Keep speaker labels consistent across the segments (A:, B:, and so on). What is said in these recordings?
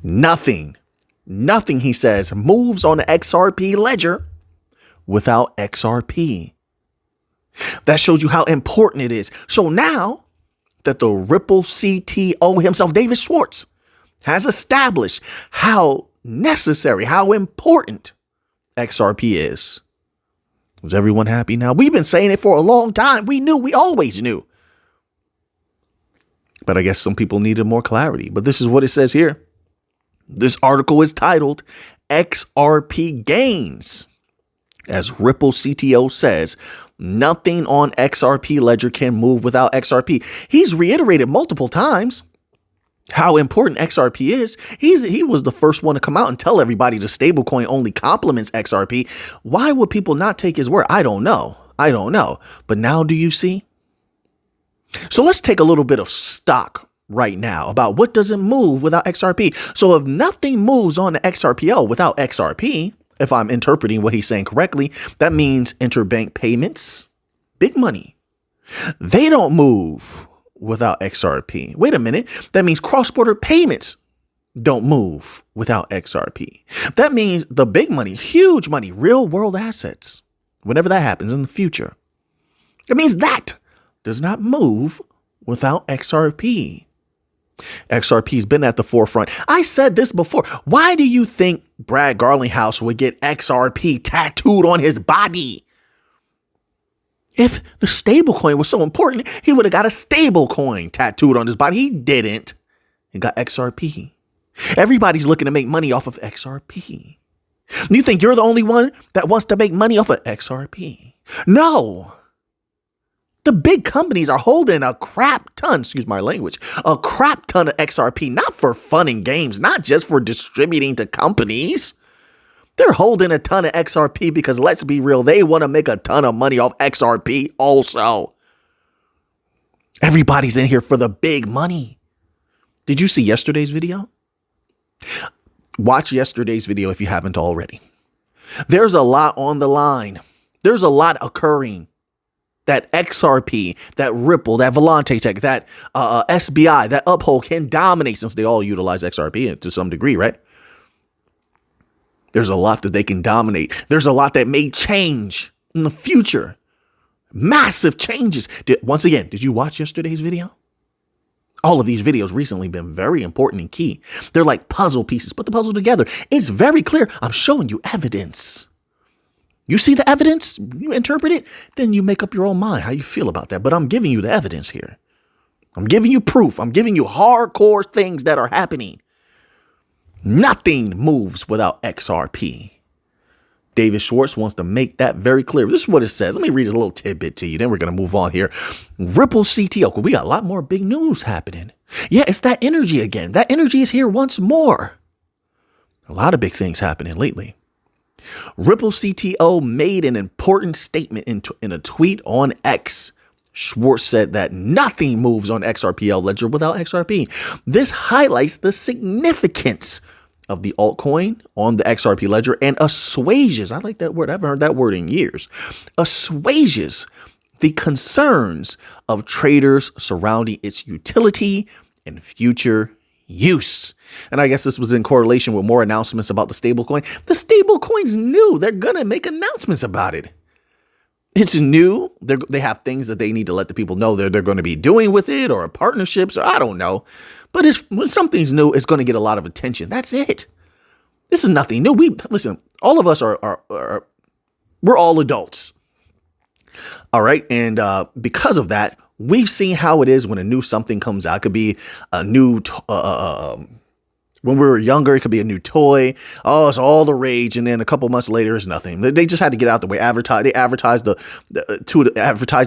A: Nothing, he says, moves on the XRP ledger without XRP. That shows you how important it is. So now that the Ripple CTO himself, David Schwartz, has established how necessary, how important XRP is. Is everyone happy now? We've been saying it for a long time. We always knew. But I guess some people needed more clarity. But this is what it says here. This article is titled XRP Gains. As Ripple CTO says, nothing on XRP ledger can move without XRP. He's reiterated multiple times how important XRP is. He was the first one to come out and tell everybody the stablecoin only complements XRP. Why would people not take his word? I don't know. But now do you see? So let's take a little bit of stock right now about what doesn't move without XRP. So if nothing moves on the XRPL without XRP, if I'm interpreting what he's saying correctly, that means interbank payments, big money. They don't move without XRP. Wait a minute. That means cross-border payments don't move without XRP. That means the big money, huge money, real world assets, whenever that happens in the future, it means that does not move without XRP. XRP's been at the forefront. I said this before. Why do you think Brad Garlinghouse would get XRP tattooed on his body? If the stablecoin was so important, he would have got a stablecoin tattooed on his body. He didn't. He got XRP. Everybody's looking to make money off of XRP. You think you're the only one that wants to make money off of XRP? No. The big companies are holding a crap ton, excuse my language, a crap ton of XRP, not for fun and games, not just for distributing to companies. They're holding a ton of XRP because, let's be real, they want to make a ton of money off XRP also. Everybody's in here for the big money. Did you see yesterday's video? Watch yesterday's video if you haven't already. There's a lot on the line. There's a lot occurring. That XRP, that Ripple, that Volante Tech, that SBI, that Uphold can dominate, since they all utilize XRP to some degree, right? There's a lot that they can dominate. There's a lot that may change in the future. Massive changes. Once again, did you watch yesterday's video? All of these videos recently been very important and key. They're like puzzle pieces. Put the puzzle together. It's very clear. I'm showing you evidence. You see the evidence, you interpret it, then you make up your own mind how you feel about that. But I'm giving you the evidence here. I'm giving you proof. I'm giving you hardcore things that are happening. Nothing moves without XRP. David Schwartz wants to make that very clear. This is what it says. Let me read a little tidbit to you. Then we're going to move on here. Ripple CTO. We got a lot more big news happening. Yeah, it's that energy again. That energy is here once more. A lot of big things happening lately. Ripple CTO made an important statement in a tweet on X. Schwartz said that nothing moves on XRPL ledger without XRP. This highlights the significance of the altcoin on the XRP ledger and assuages, I like that word, I haven't heard that word in years, assuages the concerns of traders surrounding its utility and future use. And I guess this was in correlation with more announcements about the stablecoin. The stablecoin's new. They're going to make announcements about it. It's new. They have things that they need to let the people know they're going to be doing with it, or partnerships, or I don't know. But when something's new, it's going to get a lot of attention. That's it. This is nothing new. Listen, all of us we're all adults. All right. And because of that, we've seen how it is when a new something comes out. It could be a new, when we were younger, it could be a new toy. Oh, it's all the rage. And then a couple months later, it's nothing. They just had to get out the way. They advertised advertised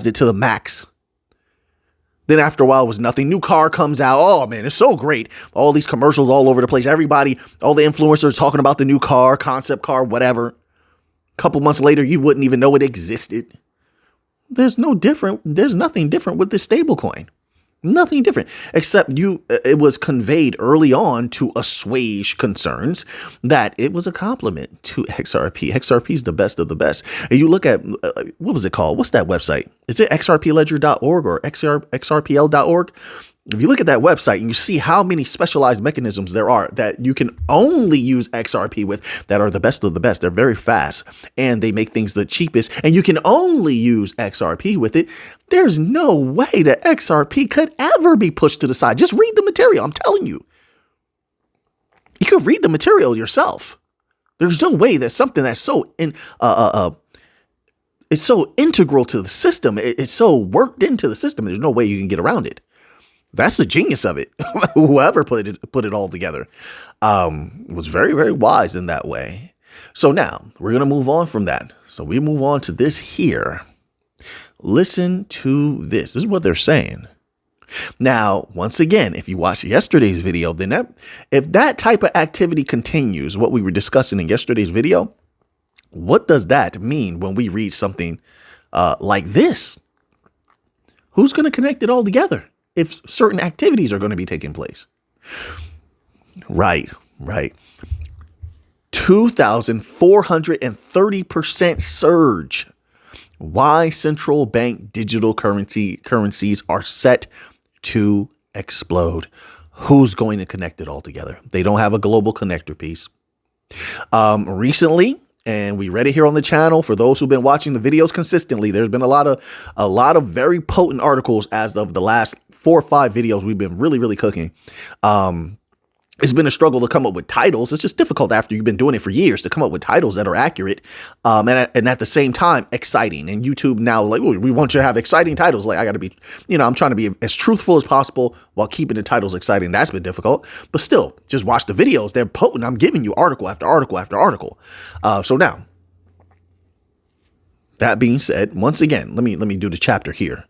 A: it to the max. Then after a while, it was nothing. New car comes out. Oh, man, it's so great. All these commercials all over the place. Everybody, all the influencers talking about the new car, concept car, whatever. A couple months later, you wouldn't even know it existed. There's nothing different with this stablecoin. Nothing different, except it was conveyed early on to assuage concerns that it was a compliment to XRP. XRP is the best of the best. And you look at, what was it called? What's that website? Is it xrpledger.org or xrpl.org? If you look at that website and you see how many specialized mechanisms there are that you can only use XRP with, that are the best of the best, they're very fast and they make things the cheapest, and you can only use XRP with it, there's no way that XRP could ever be pushed to the side. Just read the material. I'm telling you. You could read the material yourself. There's no way that something that's so it's so integral to the system. It's so worked into the system. There's no way you can get around it. That's the genius of it. Whoever put it all together was very, very wise in that way. So now we're going to move on from that. So we move on to this here. Listen to this. This is what they're saying. Now, once again, if you watched yesterday's video, then if that type of activity continues, what we were discussing in yesterday's video, what does that mean when we read something like this? Who's going to connect it all together if certain activities are going to be taking place? Right. 2,430% surge. Why central bank digital currencies are set to explode. Who's going to connect it all together? They don't have a global connector piece. Recently, and we read it here on the channel, for those who've been watching the videos consistently, there's been a lot of very potent articles as of the last 4 or 5 videos we've been really cooking. It's been a struggle to come up with titles. It's just difficult after you've been doing it for years to come up with titles that are accurate and at the same time exciting. And YouTube now, like, we want you to have exciting titles. Like, I got to be, I'm trying to be as truthful as possible while keeping the titles exciting. That's been difficult. But still, just watch the videos. They're potent. I'm giving you article after article after article. So now, that being said, once again, let me do the chapter here.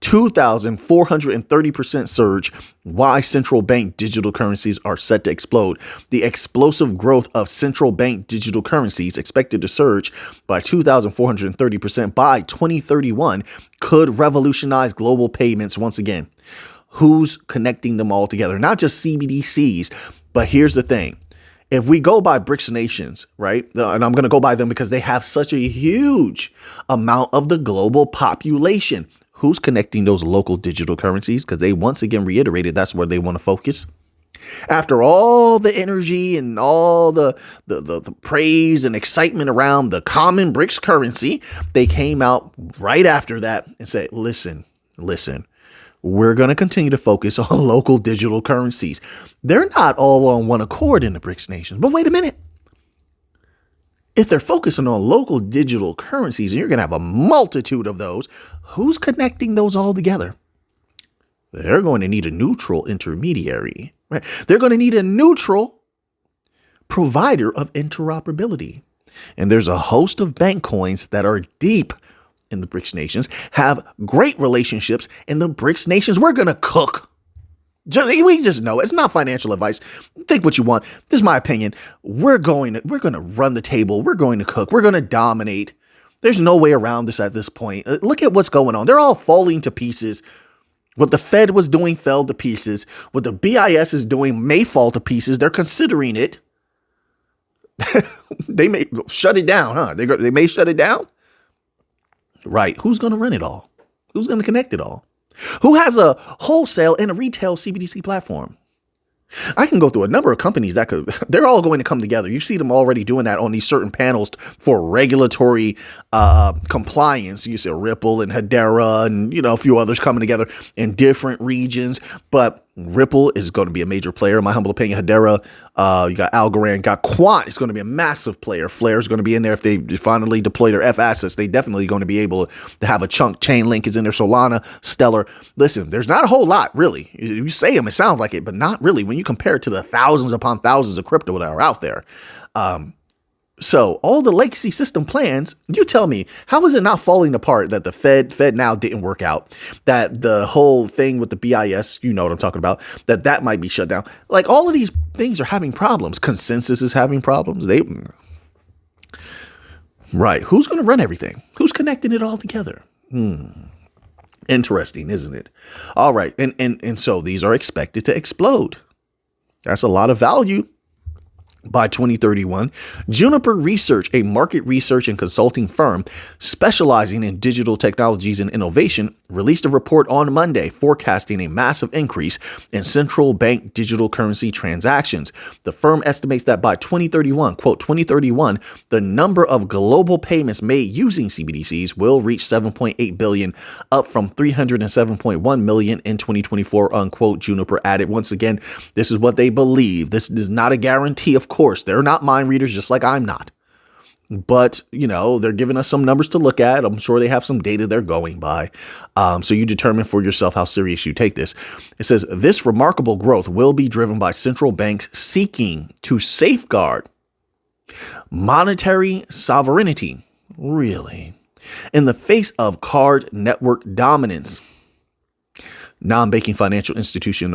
A: 2,430% surge. Why central bank digital currencies are set to explode. The explosive growth of central bank digital currencies, expected to surge by 2,430% by 2031, could revolutionize global payments once again. Who's connecting them all together? Not just CBDCs, but here's the thing. If we go by BRICS nations, right, and I'm going to go by them because they have such a huge amount of the global population. Who's connecting those local digital currencies? Because they once again reiterated that's where they want to focus. After all the energy and all the praise and excitement around the common BRICS currency, they came out right after that and said, listen, we're going to continue to focus on local digital currencies. They're not all on one accord in the BRICS nations. But wait a minute. If they're focusing on local digital currencies, and you're going to have a multitude of those, who's connecting those all together? They're going to need a neutral intermediary, right? They're going to need a neutral provider of interoperability. And there's a host of bank coins that are deep in the BRICS nations, have great relationships in the BRICS nations. We're going to cook. We just know it's not financial advice. Think what you want. This is my opinion. We're going to run the table. We're going to cook. We're going to dominate. There's no way around this at this point. Look at what's going on. They're all falling to pieces. What the Fed was doing fell to pieces. What the BIS is doing may fall to pieces. They're considering it. They may shut it down, huh? They may shut it down. Right. Who's going to run it all? Who's going to connect it all? Who has a wholesale and a retail CBDC platform? I can go through a number of companies they're all going to come together. You see them already doing that on these certain panels for regulatory compliance. You see Ripple and Hedera and, a few others coming together in different regions. But Ripple is going to be a major player, in my humble opinion. Hedera, you got Algorand, got Quant is going to be a massive player. Flare is going to be in there. If they finally deploy their F assets, they definitely going to be able to have a chunk. Chainlink is in there. Solana, Stellar. Listen, there's not a whole lot, really. You say them, it sounds like it, but not really when you compare it to the thousands upon thousands of crypto that are out there. So all the legacy system plans, you tell me, how is it not falling apart that the Fed now didn't work out, that the whole thing with the BIS, you know what I'm talking about, that might be shut down. Like, all of these things are having problems. Consensus is having problems. Right. Who's going to run everything? Who's connecting it all together? Interesting, isn't it? All right. And so these are expected to explode. That's a lot of value. By 2031, Juniper Research, a market research and consulting firm specializing in digital technologies and innovation, released a report on Monday forecasting a massive increase in central bank digital currency transactions. The firm estimates that by 2031, quote, 2031, the number of global payments made using CBDCs will reach 7.8 billion, up from 307.1 million in 2024, unquote. Juniper added, once again, this is what they believe. This is not a guarantee, of course. They're not mind readers, just like I'm not. But, they're giving us some numbers to look at. I'm sure they have some data they're going by. So you determine for yourself how serious you take this. It says this remarkable growth will be driven by central banks seeking to safeguard monetary sovereignty. Really? In the face of card network dominance, non-banking financial institution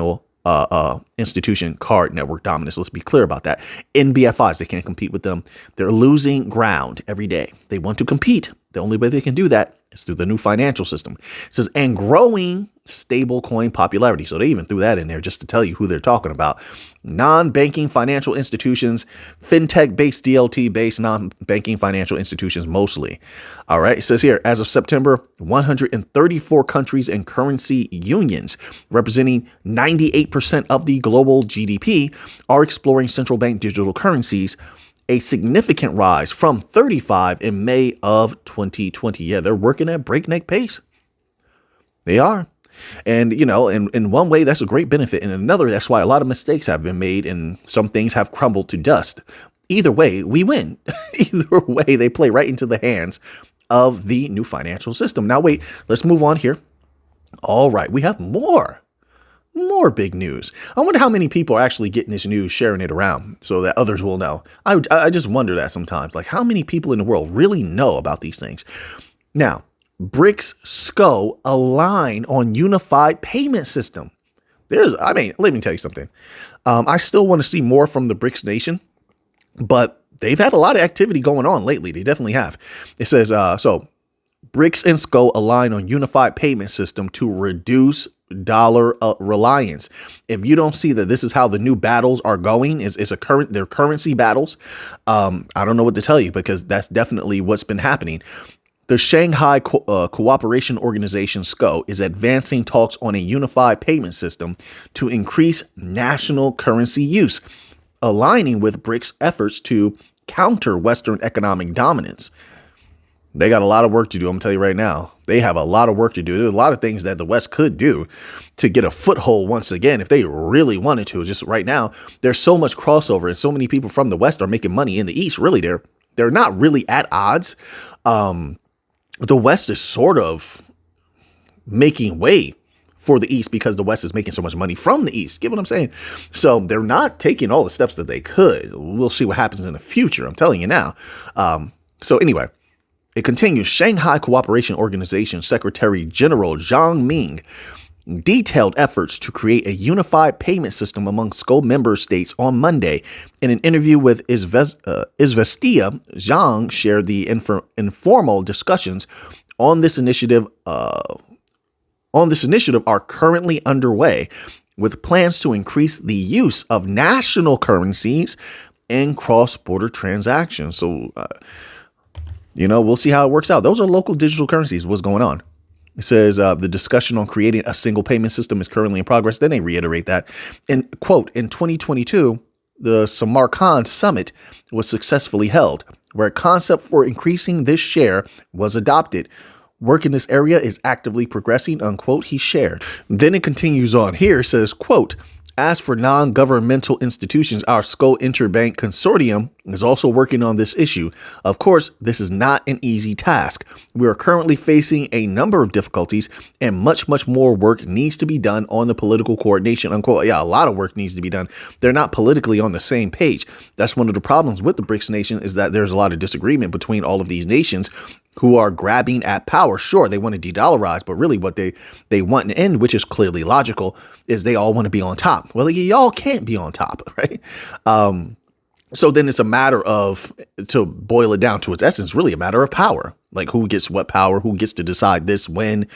A: card network dominance. Let's be clear about that. NBFIs, they can't compete with them. They're losing ground every day. They want to compete. The only way they can do that is through the new financial system. It says, and growing stable coin popularity. So they even threw that in there just to tell you who they're talking about. Non-banking financial institutions, fintech-based, DLT-based non-banking financial institutions mostly. All right. It says here, as of September, 134 countries and currency unions representing 98% of the global GDP are exploring central bank digital currencies, a significant rise from 35 in May of 2020. Yeah, they're working at breakneck pace. They are. And, in one way, that's a great benefit. In another, that's why a lot of mistakes have been made and some things have crumbled to dust. Either way, we win. Either way, they play right into the hands of the new financial system. Now, wait, let's move on here. All right, we have more big news. I wonder how many people are actually getting this news, sharing it around so that others will know. I just wonder that sometimes, like how many people in the world really know about these things. Now, BRICS SCO align on unified payment system. Let me tell you something. I still want to see more from the BRICS nation, but they've had a lot of activity going on lately. They definitely have. It says, so BRICS and SCO align on unified payment system to reduce dollar reliance. If you don't see that this is how the new battles are going, they're currency battles. I don't know what to tell you because that's definitely what's been happening. The Shanghai Cooperation Organization, SCO, is advancing talks on a unified payment system to increase national currency use, aligning with BRICS efforts to counter Western economic dominance. They got a lot of work to do. I'm going to tell you right now, they have a lot of work to do. There's a lot of things that the West could do to get a foothold once again, if they really wanted to. Just right now, there's so much crossover and so many people from the West are making money in the East. Really, they're not really at odds. The West is sort of making way for the East because the West is making so much money from the East. Get what I'm saying? So they're not taking all the steps that they could. We'll see what happens in the future. I'm telling you now. So anyway, it continues. Shanghai Cooperation Organization Secretary General Zhang Ming detailed efforts to create a unified payment system among SCO member states on Monday. In an interview with Izvestia, Zhang shared the informal discussions on this initiative are currently underway, with plans to increase the use of national currencies in cross-border transactions. So, we'll see how it works out. Those are local digital currencies. What's going on? It says the discussion on creating a single payment system is currently in progress. Then they reiterate that. And quote, in 2022, the Samarkand summit was successfully held, where a concept for increasing this share was adopted. Work in this area is actively progressing, unquote, he shared. Then it continues on here. It says, quote, as for non-governmental institutions, our SCO Interbank Consortium is also working on this issue. Of course, this is not an easy task. We are currently facing a number of difficulties and much more work needs to be done on the political coordination, unquote. Yeah, a lot of work needs to be done. They're not politically on the same page. That's one of the problems with the BRICS nation is that there's a lot of disagreement between all of these nations who are grabbing at power. Sure, they want to de-dollarize, but really what they want in the end, which is clearly logical, is they all want to be on top. Well, y'all can't be on top, right? So then it's a matter of, to boil it down to its essence, really a matter of power. Like who gets what power, who gets to decide this, when,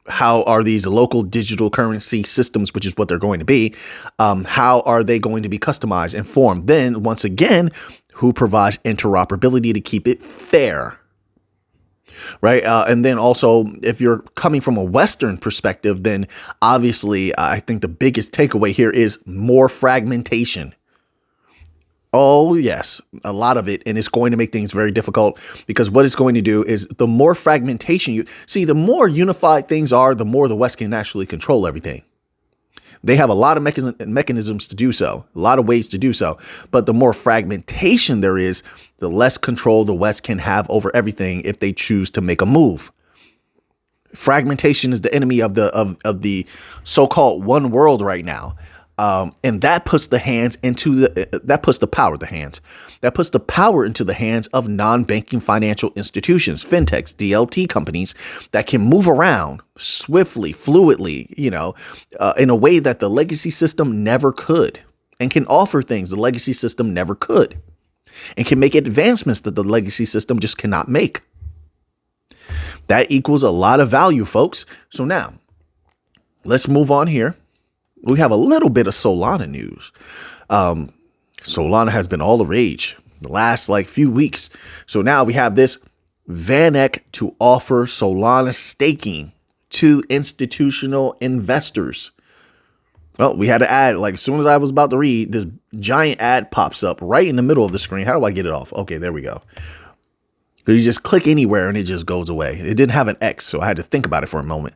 A: How are these local digital currency systems, which is what they're going to be, how are they going to be customized and formed? Then, once again, who provides interoperability to keep it fair? Right. And then also, if you're coming from a Western perspective, then obviously, I think the biggest takeaway here is more fragmentation. Oh, yes, a lot of it. And it's going to make things very difficult, because what it's going to do is the more fragmentation you see, the more unified things are, the more the West can actually control everything. They have a lot of mechanisms to do so, a lot of ways to do so. But the more fragmentation there is, the less control the West can have over everything if they choose to make a move. Fragmentation is the enemy of the so-called one world right now. And that puts the power into the hands of non-banking financial institutions, fintechs, DLT companies that can move around swiftly, fluidly, in a way that the legacy system never could, and can offer things the legacy system never could, and can make advancements that the legacy system just cannot make. That equals a lot of value, folks. So now let's move on here. We have a little bit of Solana news. Solana has been all the rage the last few weeks. So now we have this VanEck to offer Solana staking to institutional investors. Well, we had to add, as soon as I was about to read, this giant ad pops up right in the middle of the screen. How do I get it off? Okay, there we go. You just click anywhere and it just goes away. It didn't have an X, so I had to think about it for a moment.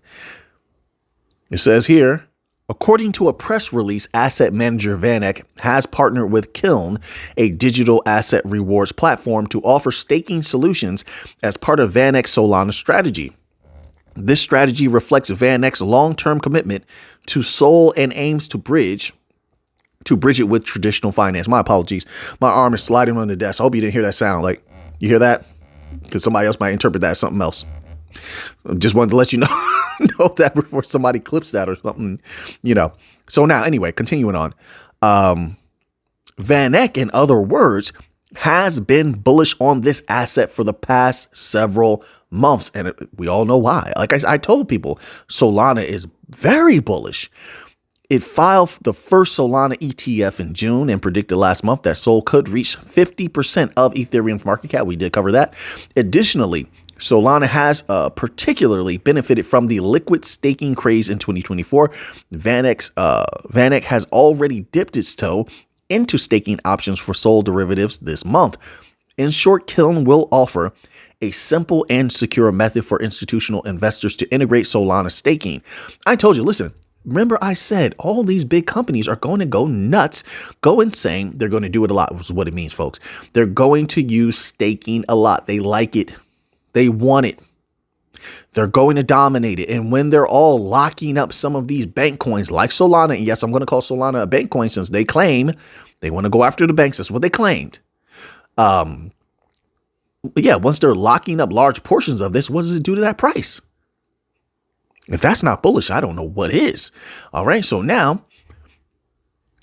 A: It says here, according to a press release, asset manager VanEck has partnered with Kiln, a digital asset rewards platform, to offer staking solutions as part of VanEck's Solana strategy. This strategy reflects VanEck's long-term commitment to Sol and aims to bridge it with traditional finance. My apologies. My arm is sliding on the desk. I hope you didn't hear that sound. You hear that? Because somebody else might interpret that as something else. Just wanted to let you know that before somebody clips that or something, So now, anyway, continuing on. VanEck, in other words, has been bullish on this asset for the past several months. And we all know why. Like I told people, Solana is very bullish. It filed the first Solana ETF in June and predicted last month that Sol could reach 50% of Ethereum's market cap. We did cover that. Additionally, Solana has particularly benefited from the liquid staking craze in 2024. VanEck has already dipped its toe into staking options for Sol derivatives this month. In short, Kiln will offer a simple and secure method for institutional investors to integrate Solana staking. I told you, listen, remember I said all these big companies are going to go nuts, go insane. They're going to do it a lot, which is what it means, folks. They're going to use staking a lot. They like it. They want it. They're going to dominate it. And when they're all locking up some of these bank coins like Solana, and yes, I'm going to call Solana a bank coin since they claim they want to go after the banks. That's what they claimed. Once they're locking up large portions of this, what does it do to that price? If that's not bullish, I don't know what is. All right. So now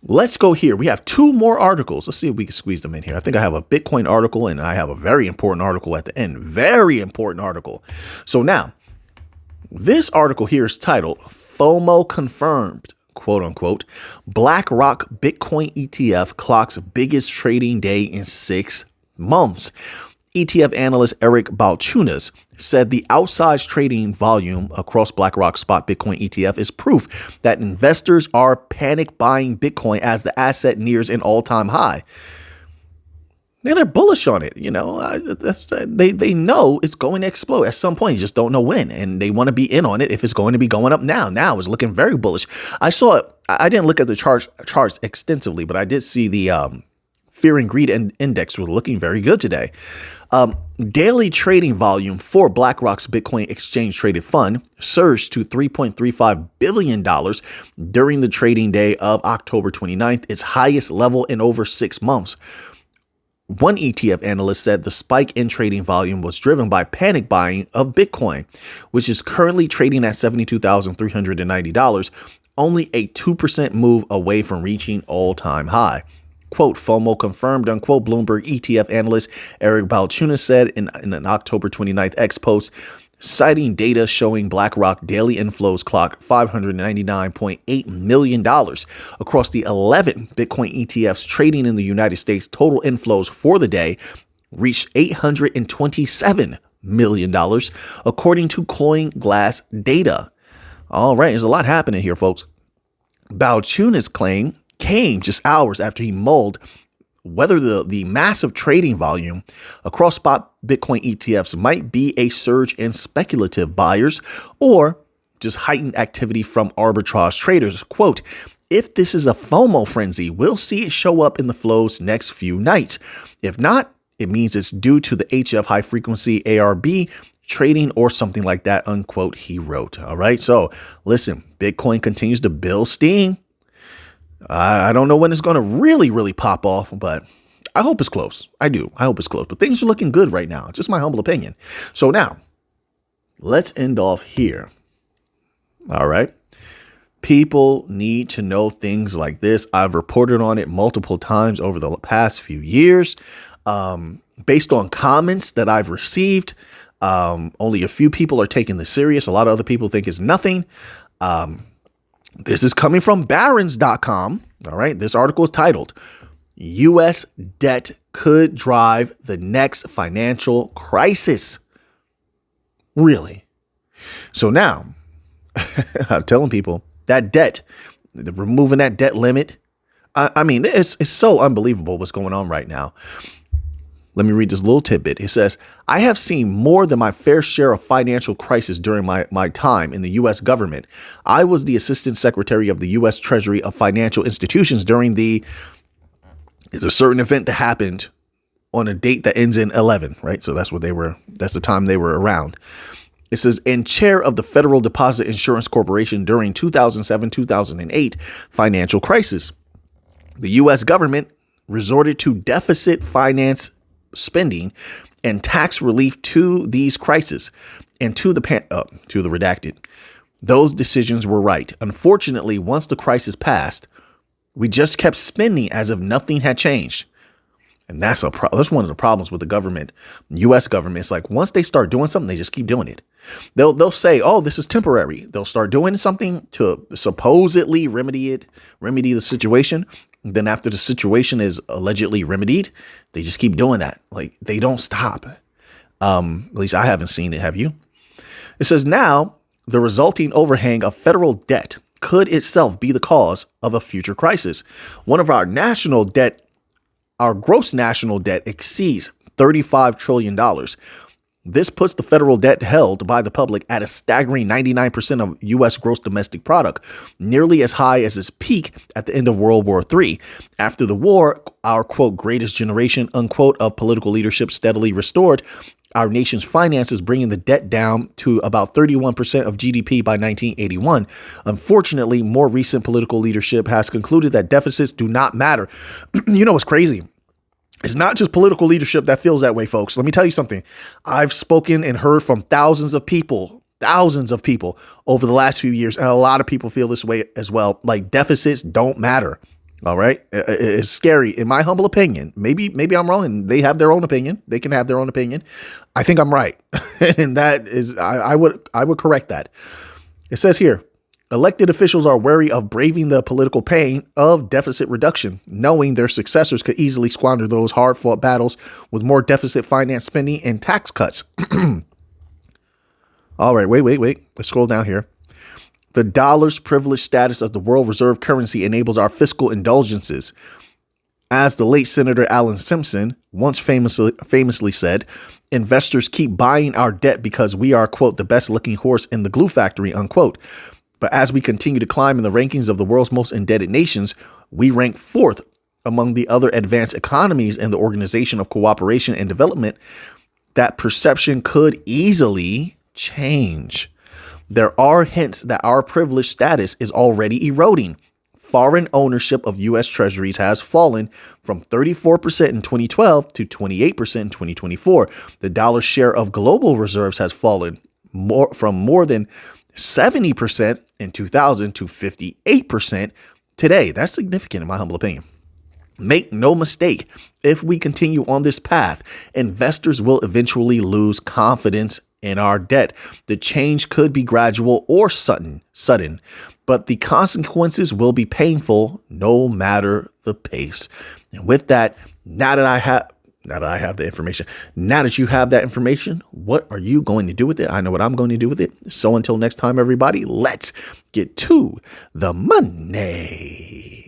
A: let's go here. We have two more articles. Let's see if we can squeeze them in here. I think I have a Bitcoin article and I have a very important article at the end. Very important article. So now this article here is titled FOMO confirmed, quote unquote. BlackRock Bitcoin ETF clocks biggest trading day in 6 months. ETF analyst Eric Balchunas said the outsized trading volume across BlackRock's spot Bitcoin ETF is proof that investors are panic buying Bitcoin as the asset nears an all-time high. And they're bullish on it. They know it's going to explode at some point. You just don't know when. And they want to be in on it if it's going to be going up now. Now it's looking very bullish. I saw it. I didn't look at the charts extensively, but I did see the fear and greed index was looking very good today. Daily trading volume for BlackRock's Bitcoin exchange traded fund surged to $3.35 billion during the trading day of October 29th, its highest level in over 6 months. One ETF analyst said the spike in trading volume was driven by panic buying of Bitcoin, which is currently trading at $72,390, only a 2% move away from reaching all-time high. Quote, FOMO confirmed, unquote, Bloomberg ETF analyst Eric Balchunas said in an October 29th X post. citing data showing BlackRock daily inflows clocked $599.8 million across the 11 Bitcoin ETFs trading in the United States. Total inflows for the day reached $827 million, according to CoinGlass data. All right, there's a lot happening here, folks. Balchunas's claim came just hours after he mulled whether the massive trading volume across spot Bitcoin ETFs might be a surge in speculative buyers or just heightened activity from arbitrage traders. Quote, if this is a FOMO frenzy, we'll see it show up in the flows next few nights. If not, it means it's due to the HF high frequency ARB trading or something like that, unquote, he wrote. All right. So listen, Bitcoin continues to build steam. I don't know when it's going to really pop off, but I hope it's close. I do. I hope it's close. But things are looking good right now. Just my humble opinion. So now let's end off here. All right. People need to know things like this. I've reported on it multiple times over the past few years. Based on comments that I've received, only a few people are taking this serious. A lot of other people think it's nothing. This is coming from barons.com. All right. This article is titled U.S. Debt Could Drive the Next Financial Crisis. Really? So now I'm telling people that debt, removing that debt limit. I mean, it's so unbelievable what's going on right now. Let me read this little tidbit. It says, I have seen more than my fair share of financial crisis during my time in the U.S. government. I was the assistant secretary of the U.S. Treasury of Financial Institutions during it's a certain event that happened on a date that ends in 11, right? So that's the time they were around. It says, and chair of the Federal Deposit Insurance Corporation during 2007-2008 financial crisis. The U.S. government resorted to deficit finance spending and tax relief to these crises and to the redacted. Those decisions were right. Unfortunately, once the crisis passed, we just kept spending as if nothing had changed. And that's one of the problems with the government, U.S. government. It's like once they start doing something, they just keep doing it. They'll say, oh, this is temporary. They'll start doing something to supposedly remedy the situation. Then after the situation is allegedly remedied, they just keep doing that. Like they don't stop. At least I haven't seen it. Have you? It says now the resulting overhang of federal debt could itself be the cause of a future crisis. One of our gross national debt exceeds $35 trillion. This puts the federal debt held by the public at a staggering 99% of U.S. gross domestic product, nearly as high as its peak at the end of World War III. After the war, our, quote, greatest generation, unquote, of political leadership steadily restored our nation's finances, bringing the debt down to about 31% of GDP by 1981. Unfortunately, more recent political leadership has concluded that deficits do not matter. You know what's crazy? It's not just political leadership that feels that way, folks. Let me tell you something. I've spoken and heard from thousands of people over the last few years. And a lot of people feel this way as well. Like deficits don't matter. All right. It's scary. In my humble opinion, maybe I'm wrong and they have their own opinion. They can have their own opinion. I think I'm right. And that is, I would correct that. It says here, elected officials are wary of braving the political pain of deficit reduction, knowing their successors could easily squander those hard-fought battles with more deficit finance spending and tax cuts. All right, wait. Let's scroll down here. The dollar's privileged status as the world reserve currency enables our fiscal indulgences. As the late Senator Alan Simpson once famously said, investors keep buying our debt because we are, quote, the best looking horse in the glue factory, unquote. But as we continue to climb in the rankings of the world's most indebted nations, we rank fourth among the other advanced economies in the Organization of Cooperation and Development. That perception could easily change. There are hints that our privileged status is already eroding. Foreign ownership of U.S. treasuries has fallen from 34% in 2012 to 28% in 2024. The dollar's share of global reserves has fallen from more than 70% in 2000 to 58% today. That's significant in my humble opinion. Make no mistake, if we continue on this path, investors will eventually lose confidence in our debt. The change could be gradual or sudden, but the consequences will be painful no matter the pace. And with that, now that you have that information, what are you going to do with it? I know what I'm going to do with it. So until next time, everybody, let's get to the money.